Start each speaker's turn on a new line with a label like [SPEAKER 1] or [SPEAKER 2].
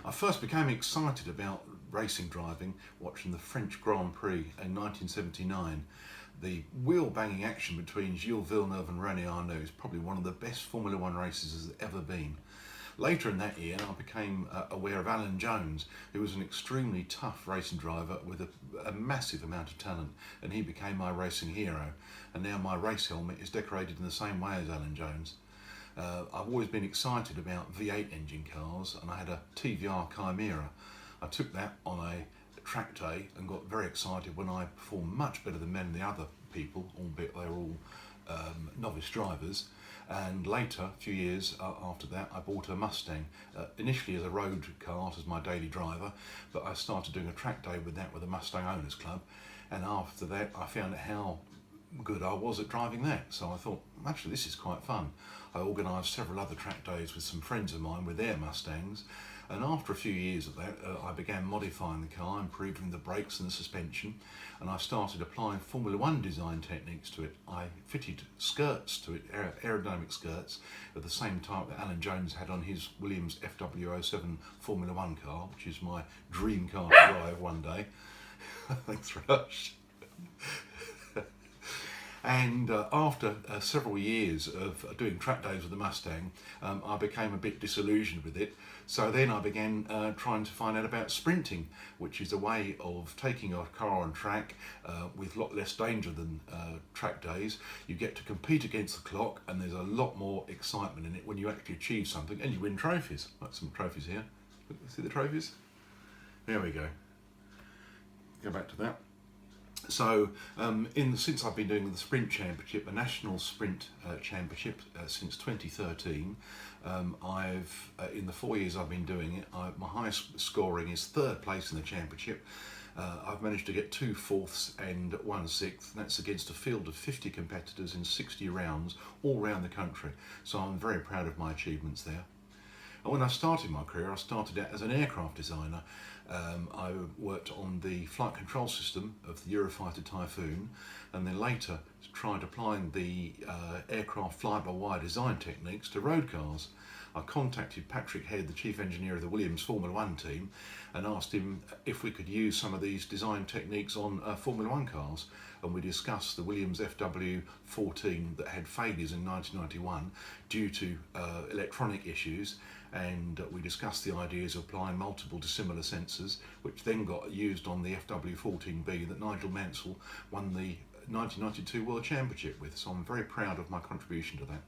[SPEAKER 1] I first became excited about racing driving watching the French Grand Prix in 1979. The wheel-banging action between Gilles Villeneuve and René Arnoux is probably one of the best Formula One races there's ever been. Later in that year, I became aware of Alan Jones, who was an extremely tough racing driver with a massive amount of talent, and he became my racing hero. And now my race helmet is decorated in the same way as Alan Jones. I've always been excited about V8 engine cars, and I had a TVR Chimera. I took that on a track day and got very excited when I performed much better than many of the other people, albeit they were all novice drivers. And later, a few years after that, I bought a Mustang, initially as a road car, as my daily driver, but I started doing a track day with that with the Mustang Owners Club, and after that I found out how good I was at driving that, so I thought, actually this is quite fun. I organised several other track days with some friends of mine with their Mustangs, and after a few years of that I began modifying the car, improving the brakes and the suspension, and I started applying Formula One design techniques to it. I fitted skirts to it, aerodynamic skirts, of the same type that Alan Jones had on his Williams FW07 Formula One car, which is my dream car to drive one day. Thanks, Rush. And after several years of doing track days with the Mustang, I became a bit disillusioned with it. So then I began trying to find out about sprinting, which is a way of taking a car on track with a lot less danger than track days. You get to compete against the clock, and there's a lot more excitement in it when you actually achieve something and you win trophies. Like some trophies here. See the trophies? There we go. Go back to that. So since I've been doing the Sprint Championship, the National Sprint Championship since 2013, I've in the 4 years I've been doing it, my highest scoring is third place in the championship. I've managed to get 2 fourths and 1 sixth. That's against a field of 50 competitors in 60 rounds all around the country. So I'm very proud of my achievements there. And when I started my career, I started out as an aircraft designer. I worked on the flight control system of the Eurofighter Typhoon, and then later tried applying the aircraft fly-by-wire design techniques to road cars. I contacted Patrick Head, the chief engineer of the Williams Formula One team, and asked him if we could use some of these design techniques on Formula One cars. And we discussed the Williams FW14 that had failures in 1991 due to electronic issues, and we discussed the ideas of applying multiple dissimilar sensors, which then got used on the FW14B that Nigel Mansell won the 1992 World Championship with. So I'm very proud of my contribution to that.